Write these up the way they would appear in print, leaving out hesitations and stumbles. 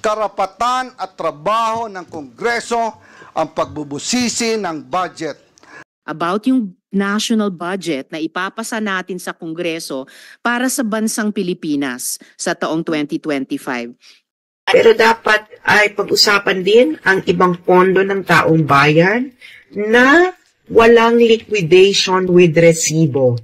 karapatan at trabaho ng Kongreso ang pagbubusisi ng budget. About yung national budget na ipapasa natin sa Kongreso para sa bansang Pilipinas sa taong 2025. Pero dapat ay pag-usapan din ang ibang pondo ng taong bayan na walang liquidation with resibo.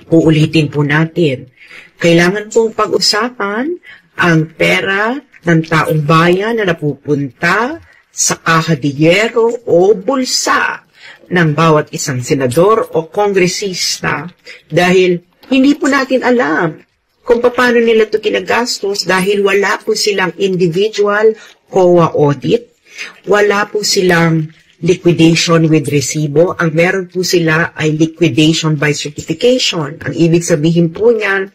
Uulitin po natin. Kailangan pong pag-usapan ang pera ng taong bayan na napupunta sa kahadiyero o bulsa ng bawat isang senador o kongresista dahil hindi po natin alam kung paano nila ito kinagastos dahil wala po silang individual COA audit, wala po silang liquidation with resibo. Ang meron po sila ay liquidation by certification. Ang ibig sabihin po niyan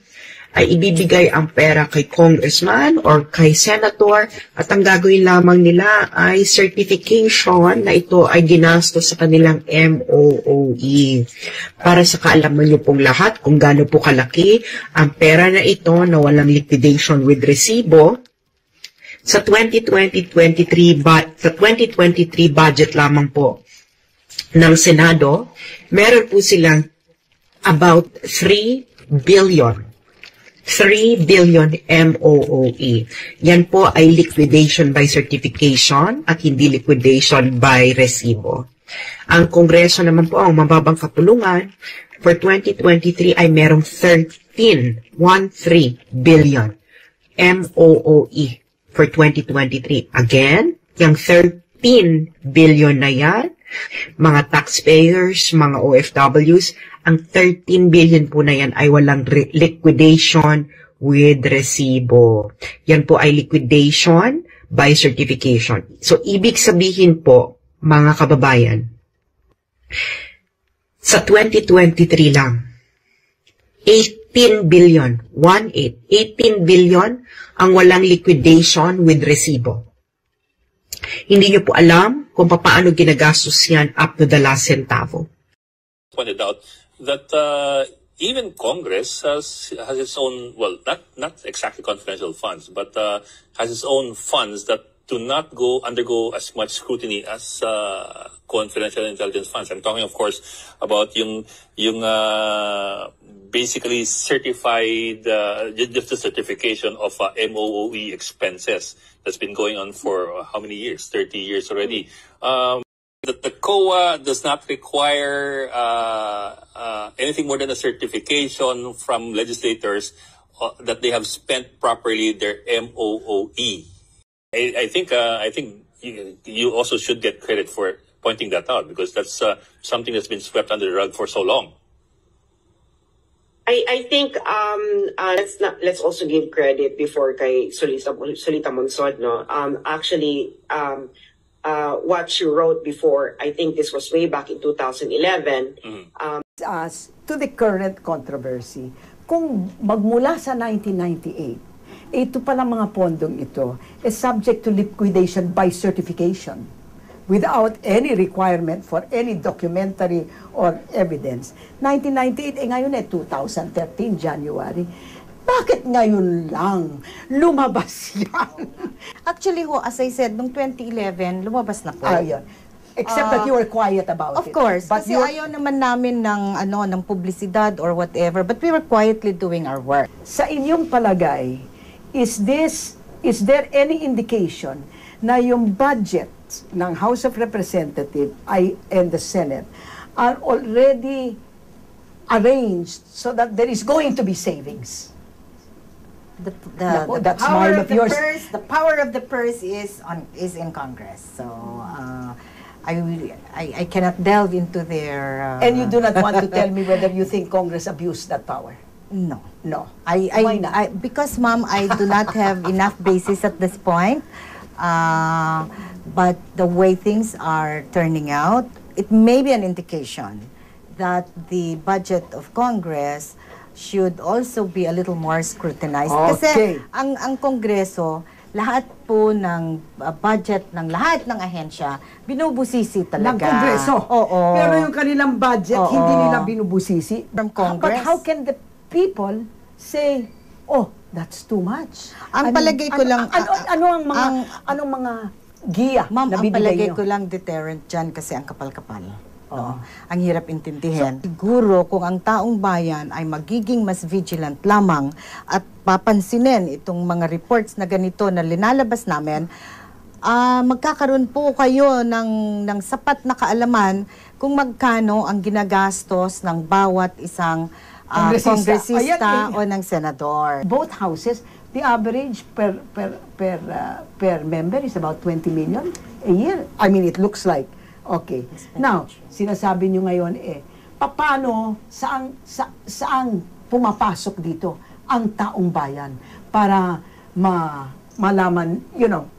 ay ibibigay ang pera kay congressman or kay senator at ang gagawin lamang nila ay certification na ito ay ginastos sa kanilang MOOE. Para sa kaalaman niyo pong lahat kung gaano po kalaki ang pera na ito na walang liquidation with resibo, sa 2023 budget lamang po ng Senado, meron po silang about 3 billion MOOE. Yan po ay liquidation by certification at hindi liquidation by resibo. Ang Kongreso naman po, ang mababang kapulungan, for 2023 ay merong 13 billion MOOE for 2023. Again, yung 13 billion na yan, mga taxpayers, mga OFWs, ang 13 billion po na yan ay walang liquidation with resibo. Yan po ay liquidation by certification. So, ibig sabihin po, mga kababayan, sa 2023 lang, 18 billion, 18 billion ang walang liquidation with resibo. Hindi nyo po alam kung paano ginagastos yan up to the last centavo. Pointed out that even Congress has its own, well, not exactly confidential funds, but has its own funds that do not undergo as much scrutiny as confidential intelligence funds. I'm talking, of course, about yung basically certified, just the certification of MOOE expenses that's been going on for how many years? 30 years already. The COA does not require anything more than a certification from legislators that they have spent properly their MOOE. I think you also should get credit for pointing that out because that's something that's been swept under the rug for so long. I think let's also give credit before kay Solita Monsod, no. Actually, what she wrote before, I think this was way back in 2011. As to the current controversy, kung magmula sa 1998, ito palang mga pondong ito is subject to liquidation by certification without any requirement for any documentary or evidence. 1998, ngayon 2013, January. Bakit ngayon lang lumabas yan? Actually, as I said, noong 2011, lumabas na po. Ayun. Except that you were quiet about it. Of course. But kasi ayaw naman namin ng publisidad or whatever. But we were quietly doing our work. Sa inyong palagay, is there any indication na yung budget ng House of Representatives and the Senate are already arranged so that there is going to be savings? The power of the purse is in Congress. So I cannot delve into their. And you do not want to tell me whether you think Congress abused that power. No. Why not? Because, ma'am, I do not have enough basis at this point. But the way things are turning out, it may be an indication that the budget of Congress should also be a little more scrutinized. Okay. Kasi ang Kongreso, lahat po ng budget ng lahat ng ahensya, binubusisi talaga. Ng Kongreso? Oo. Pero yung kanilang budget, hindi nila binubusisi. From Congress? But how can the people say, oh, That's too much. Ang palagay ko lang, anong mga giya Ma'am, na ang bibigay palagay nyo? ko lang deterrent dyan kasi ang kapal-kapal. Oo. No? Ang hirap intindihin. Siguro kung ang taong bayan ay magiging mas vigilant lamang at papansinin itong mga reports na ganito na linalabas namin, magkakaroon po kayo ng sapat na kaalaman kung magkano ang ginagastos ng bawat isang kongresista o ng senador. Both houses, the average per member is about 20 million a year. I mean, it looks like. Okay. Now, sinasabi nyo ngayon paano, saang pumapasok dito ang taong bayan para malaman,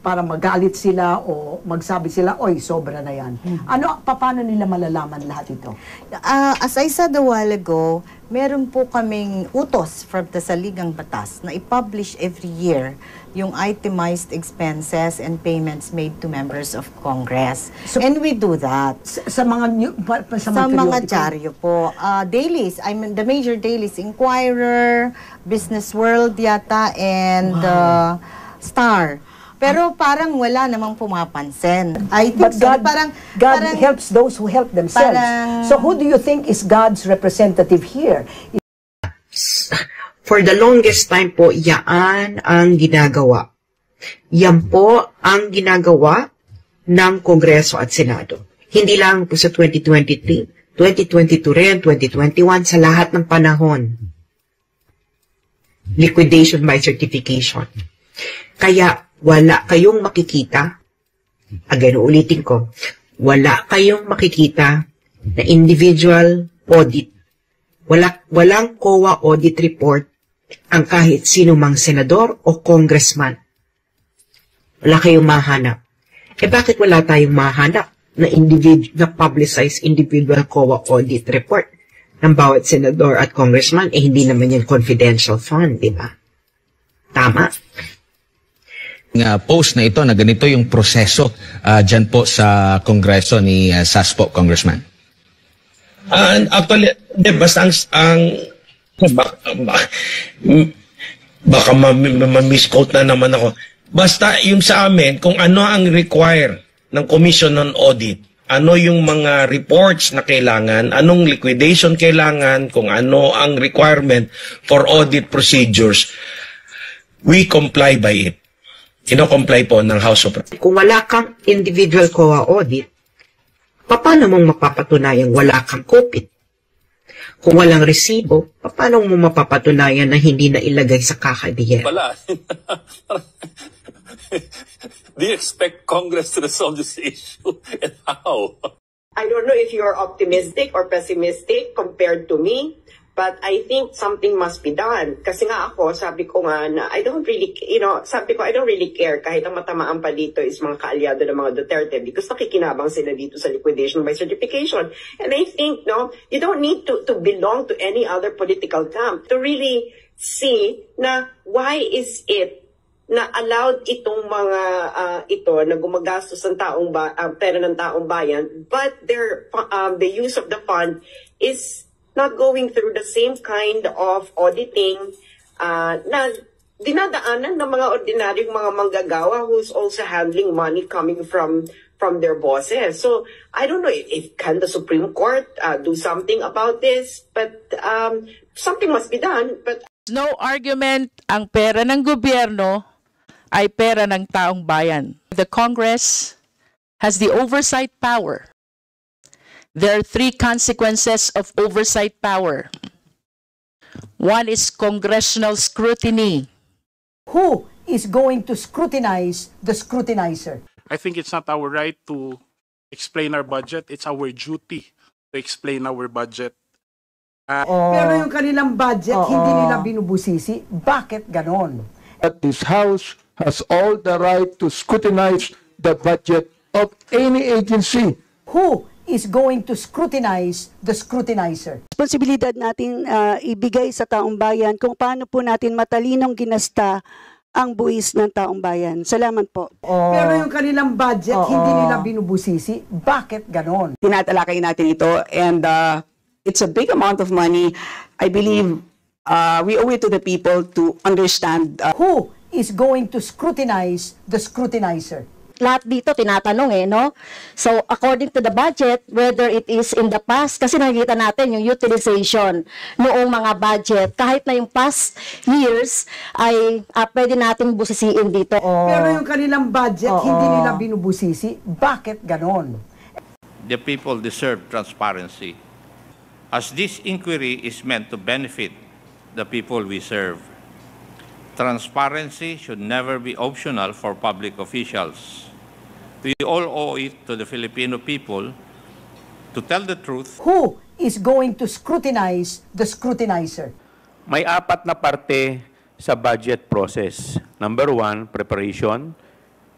para magalit sila o magsabi sila, oy, sobra na yan. Paano nila malalaman lahat ito? As I said a while ago, meron po kaming utos from the Saligang Batas na i-publish every year yung itemized expenses and payments made to members of Congress. And we do that. Sa mga mga dyaryo po. Dailies, I mean, the major dailies, Inquirer, Business World yata, and Star. Pero parang wala namang pumapansin. I think God helps those who help themselves. So who do you think is God's representative here? For the longest time po, yaan ang ginagawa. Yan po ang ginagawa ng Kongreso at Senado. Hindi lang po sa 2023, 2022 rin, 2021, sa lahat ng panahon. Liquidation by certification. Kaya wala kayong makikita, again, ulitin ko, wala kayong makikita na individual audit. Walang COA audit report ang kahit sino mang senador o congressman. Wala kayong mahanap. Bakit wala tayong mahanap na publicized individual COA audit report ng bawat senador at congressman? Hindi naman yung confidential fund, di ba? Tama? Post na ito na ganito yung proseso dyan po sa Kongreso ni Saspo, Congressman? Actually, basta baka ma-misquote na naman ako. Basta yung sa amin, kung ano ang require ng Commission on Audit, ano yung mga reports na kailangan, anong liquidation kailangan, kung ano ang requirement for audit procedures, we comply by it. Ino-comply po ng House of Representatives. Kung wala kang individual COA audit, paano mong mapapatunayan wala kang kopit? Kung walang resibo, paano mo mapapatunayan na hindi na ilagay sa kakadiyan? Wala. Do you expect Congress to resolve this issue? And how? I don't know if you're optimistic or pessimistic compared to me, but I think something must be done. Kasi nga ako, sabi ko nga na I don't really care kahit ang matamaan pa dito is mga kaalyado ng mga Duterte because nakikinabang sila dito sa liquidation by certification. And I think, you don't need to belong to any other political camp to really see na why is it na allowed itong mga ito na gumagastos ng pera ng taong bayan, but the use of the fund is not going through the same kind of auditing na dinadaanan ng mga ordinaryong mga manggagawa who's also handling money coming from their bosses. So, I don't know if can the Supreme Court do something about this, but something must be done. But no argument, ang pera ng gobyerno ay pera ng taong bayan. The Congress has the oversight power. There are three consequences of oversight power. One is congressional scrutiny. Who is going to scrutinize the scrutinizer? I think it's not our right to explain our budget. It's our duty to explain our budget. Pero yung kanilang budget, hindi nila binubusisi. Bakit ganon? That this House has all the right to scrutinize the budget of any agency. Who is going to scrutinize the scrutinizer? Responsibilidad natin ibigay sa taong bayan kung paano po natin matalinong ginasta ang buwis ng taong bayan. Salamat po. Pero yung kanilang budget, hindi nila binubusisi. Bakit ganon? Tinatalakay natin ito and it's a big amount of money. I believe We owe it to the people to understand Who is going to scrutinize the scrutinizer? Lahat dito tinatanong no? So, according to the budget, whether it is in the past, kasi nakikita natin yung utilization noong mga budget, kahit na yung past years, ay pwede nating busisiin dito. Pero yung kanilang budget, hindi nila binubusisi. Bakit ganon? The people deserve transparency, as this inquiry is meant to benefit the people we serve. Transparency should never be optional for public officials. We all owe it to the Filipino people to tell the truth. Who is going to scrutinize the scrutinizer? May 4 na parte sa budget process. Number 1, preparation.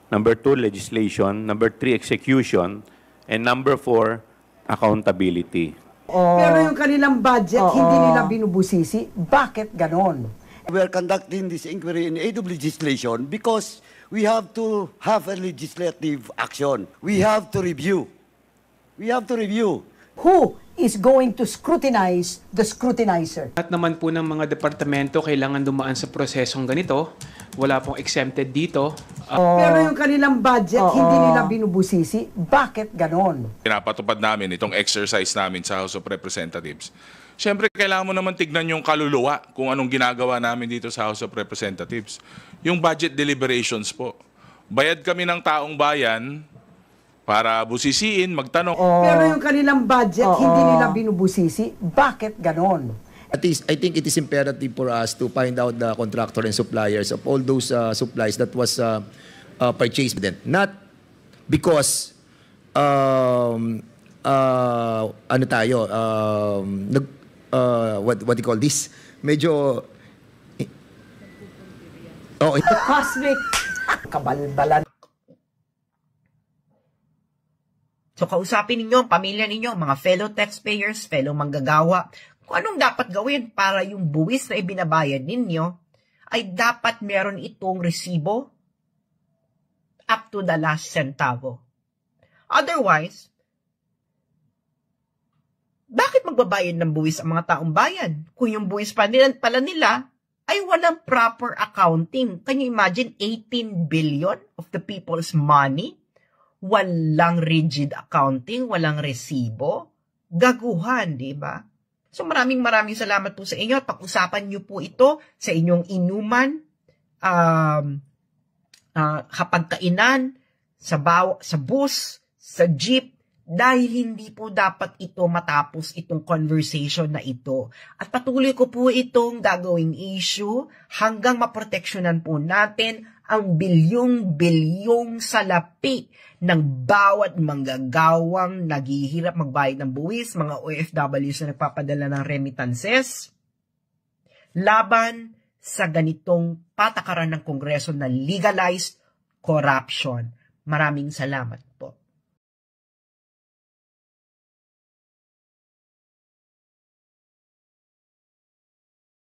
Number 2, legislation. Number 3, execution. And number 4, accountability. Pero yung kanilang budget, hindi nila binubusisi. Bakit ganon? We are conducting this inquiry in aid of legislation because we have to have a legislative action. We have to review. We have to review. Who is going to scrutinize the scrutinizer? At naman po ng mga departamento kailangan dumaan sa prosesong ganito. Wala pong exempted dito. Pero yung kanilang budget, hindi nila binubusisi. Bakit ganon? Pinapatupad namin itong exercise namin sa House of Representatives. Siyempre, kailangan mo naman tignan yung kaluluwa kung anong ginagawa namin dito sa House of Representatives. Yung budget deliberations po. Bayad kami ng taong bayan para busisiin, magtanong. Pero yung kanilang budget, hindi nila binubusisi. Bakit ganon? At least, I think it is imperative for us to find out the contractor and suppliers of all those supplies that was purchased. Not because ano tayo, what do you call this? Medyo the cosmic kabalbalan. So kausapin ninyo ang pamilya ninyo, mga fellow taxpayers, fellow manggagawa, kung anong dapat gawin para yung buwis na ibinabayad ninyo ay dapat meron itong resibo up to the last centavo. Otherwise, bakit magbabayad ng buwis ang mga taong bayan kung yung buwis pala nila ay walang proper accounting? Can you imagine 18 billion of the people's money? Walang rigid accounting, walang resibo. Gaguhan, di ba? So maraming salamat po sa inyo at pag-usapan niyo po ito sa inyong inuman, kapagkainan, sa bus, sa jeep, dahil hindi po dapat ito matapos itong conversation na ito. At patuloy ko po itong gagawing issue hanggang maproteksyonan po natin ang bilyong-bilyong salapi ng bawat manggagawang naghihirap magbayad ng buwis, mga OFWs na nagpapadala ng remittances, laban sa ganitong patakaran ng Kongreso na legalized corruption. Maraming salamat po.